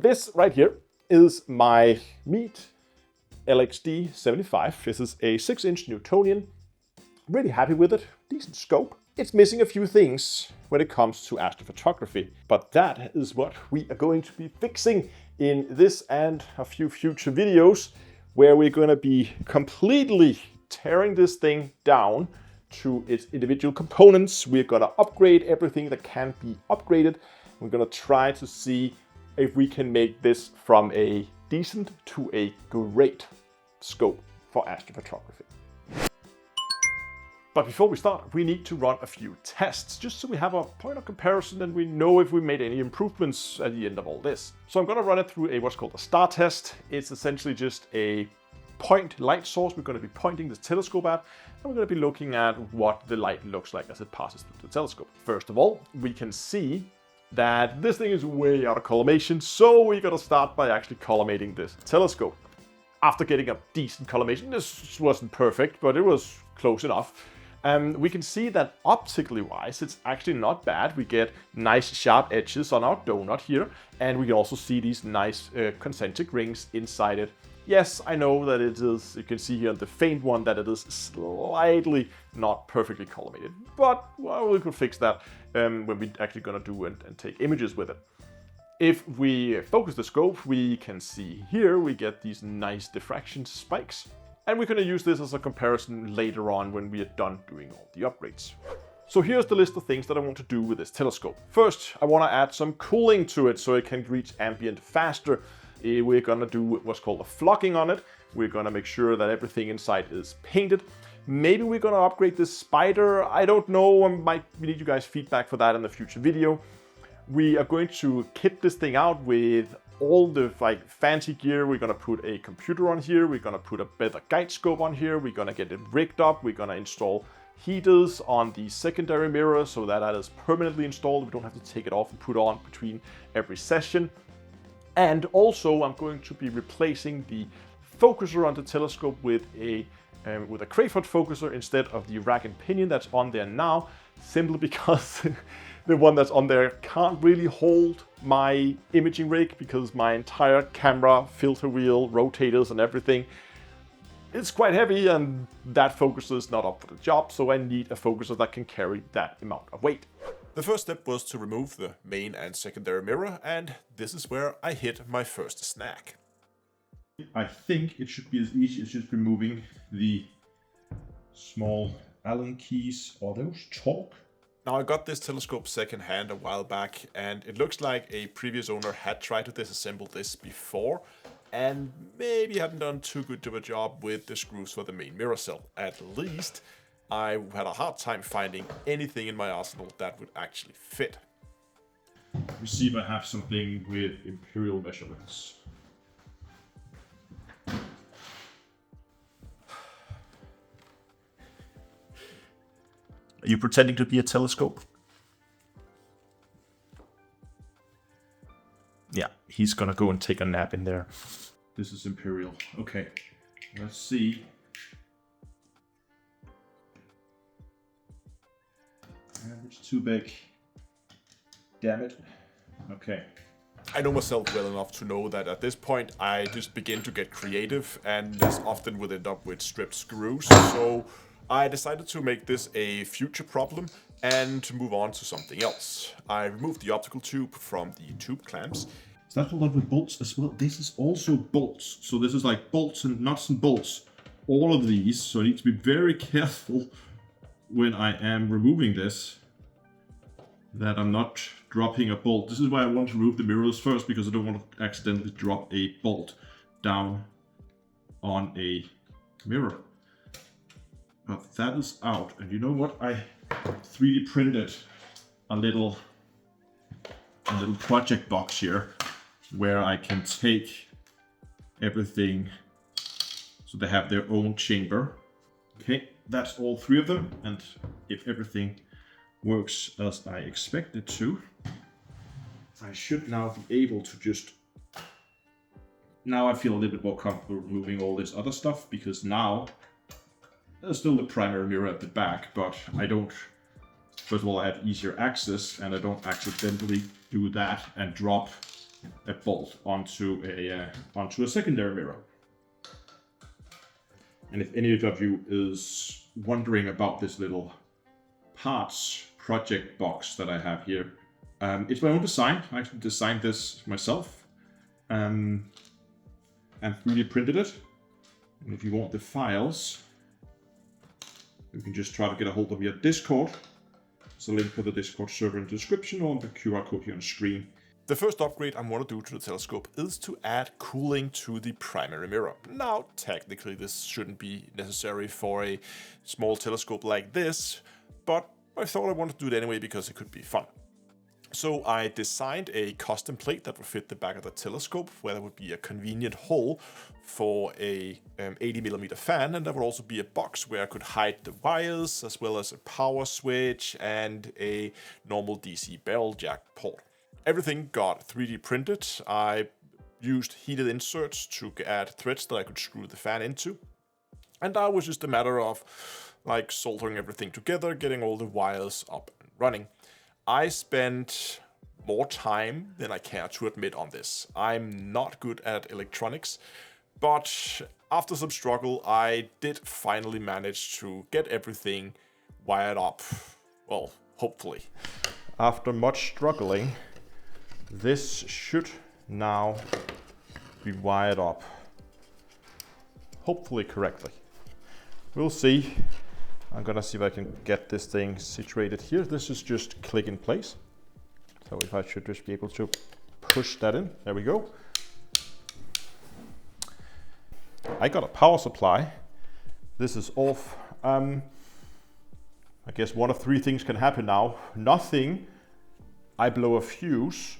This right here is my Meet LXD75. This is a 6-inch Newtonian. Really happy with it. Decent scope. It's missing a few things when it comes to astrophotography, but that is what we are going to be fixing in this and a few future videos, where we're going to be completely tearing this thing down to its individual components. We're going to upgrade everything that can be upgraded. We're going to try to see if we can make this from a decent to a great scope for astrophotography. But before we start, we need to run a few tests, just so we have a point of comparison and we know if we made any improvements at the end of all this. So I'm going to run it through what's called a star test. It's essentially just a point light source we're going to be pointing this telescope at, and we're going to be looking at what the light looks like as it passes through the telescope. First of all, we can see that this thing is way out of collimation, so we're going to start by actually collimating this telescope. After getting a decent collimation, this wasn't perfect, but it was close enough. We can see that optically wise, it's actually not bad. We get nice sharp edges on our donut here, and we can also see these nice concentric rings inside it. Yes, I know that it is, you can see here on the faint one that it is slightly not perfectly collimated, but well, we could fix that when we're actually gonna do and take images with it. If we focus the scope, we can see here we get these nice diffraction spikes. And we're going to use this as a comparison later on when we are done doing all the upgrades. So here's the list of things that I want to do with this telescope. First, I want to add some cooling to it so it can reach ambient faster. We're going to do what's called a flocking on it. We're going to make sure that everything inside is painted. Maybe we're going to upgrade this spider. I don't know. We need you guys' feedback for that in the future video. We are going to kit this thing out with all the fancy gear. We're gonna put a computer on here. We're gonna put a better guide scope on here. We're gonna get it rigged up. We're gonna install heaters on the secondary mirror so that is permanently installed. We don't have to take it off and put on between every session. And also, I'm going to be replacing the focuser on the telescope with a Crayford focuser instead of the rack and pinion that's on there now, simply because the one that's on there can't really hold my imaging rig, because my entire camera, filter wheel, rotators and everything, it's quite heavy, and that focuser is not up for the job, so I need a focuser that can carry that amount of weight. The first step was to remove the main and secondary mirror, and this is where I hit my first snag. I think it should be as easy as just removing the small Allen keys. Or those torque? Now, I got this telescope second-hand a while back, and it looks like a previous owner had tried to disassemble this before, and maybe hadn't done too good of a job with the screws for the main mirror cell. At least, I had a hard time finding anything in my arsenal that would actually fit. Let me see if I have something with imperial measurements. Are you pretending to be a telescope? Yeah, he's gonna go and take a nap in there. This is imperial. Okay, let's see. It's too big. Damn it. Okay. I know myself well enough to know that at this point I just begin to get creative, and this often will end up with stripped screws, so I decided to make this a future problem and to move on to something else. I removed the optical tube from the tube clamps. Is that a lot with bolts as well? This is also bolts. So this is like bolts and nuts and bolts. All of these. So I need to be very careful when I am removing this, that I'm not dropping a bolt. This is why I want to remove the mirrors first, because I don't want to accidentally drop a bolt down on a mirror. But that is out, and you know what? I 3D printed a little project box here where I can take everything so they have their own chamber. Okay, that's all 3 of them, and if everything works as I expect it to, I should now be able to just... Now I feel a little bit more comfortable removing all this other stuff, because now there's still the primary mirror at the back, but I don't, first of all, I have easier access, and I don't accidentally do that and drop a bolt onto a secondary mirror. And if any of you is wondering about this little parts project box that I have here, it's my own design. I actually designed this myself and 3D printed it. And if you want the files, you can just try to get a hold of me at Discord. There's a link for the Discord server in the description or on the QR code here on screen. The first upgrade I want to do to the telescope is to add cooling to the primary mirror. Now, technically this shouldn't be necessary for a small telescope like this, but I thought I wanted to do it anyway because it could be fun. So I designed a custom plate that would fit the back of the telescope, where there would be a convenient hole for a 80mm fan, and there would also be a box where I could hide the wires, as well as a power switch and a normal DC barrel jack port. Everything got 3D printed. I used heated inserts to add threads that I could screw the fan into. And that was just a matter of like soldering everything together, getting all the wires up and running. I spent more time than I care to admit on this. I'm not good at electronics, but after some struggle, I did finally manage to get everything wired up. Well, hopefully. After much struggling, this should now be wired up, hopefully correctly. We'll see. I'm gonna see if I can get this thing situated here. This is just click in place. So if I should just be able to push that in, there we go. I got a power supply. This is off. I guess one of three things can happen now. Nothing, I blow a fuse,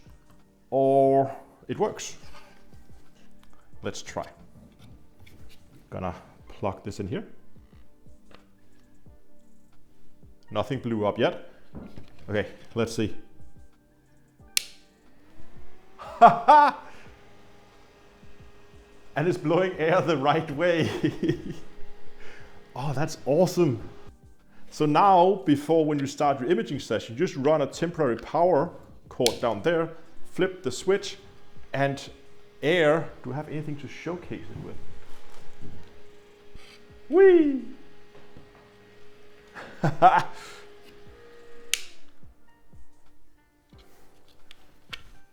or it works. Let's try. Gonna plug this in here. Nothing blew up yet. Okay, let's see. And it's blowing air the right way. Oh, that's awesome. So now, before when you start your imaging session, just run a temporary power cord down there, flip the switch, and air. Do I have anything to showcase it with? Whee!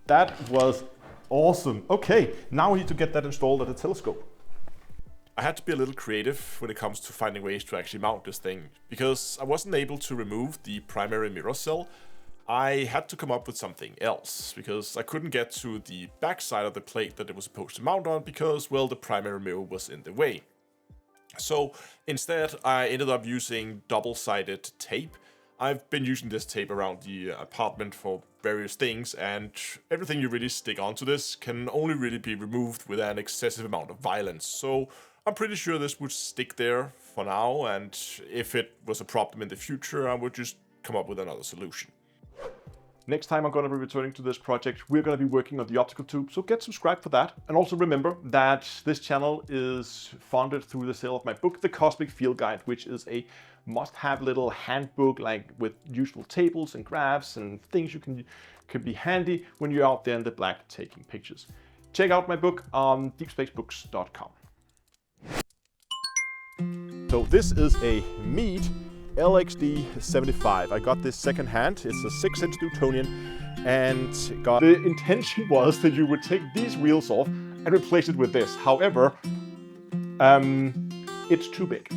That was awesome. Okay, now we need to get that installed at the telescope. I had to be a little creative when it comes to finding ways to actually mount this thing, because I wasn't able to remove the primary mirror cell. I had to come up with something else, because I couldn't get to the back side of the plate that it was supposed to mount on, because, well, the primary mirror was in the way. So instead, I ended up using double-sided tape. I've been using this tape around the apartment for various things, and everything you really stick onto this can only really be removed with an excessive amount of violence. So I'm pretty sure this would stick there for now, and if it was a problem in the future, I would just come up with another solution. Next time I'm going to be returning to this project, we're going to be working on the optical tube, so get subscribed for that. And also remember that this channel is funded through the sale of my book, The Cosmic Field Guide, which is a must-have little handbook, like with useful tables and graphs and things you can be handy when you're out there in the black taking pictures. Check out my book on deepspacebooks.com. So this is a Meade LXD75. I got this second-hand. It's a 6-inch Newtonian, and the intention was that you would take these wheels off and replace it with this. However, it's too big.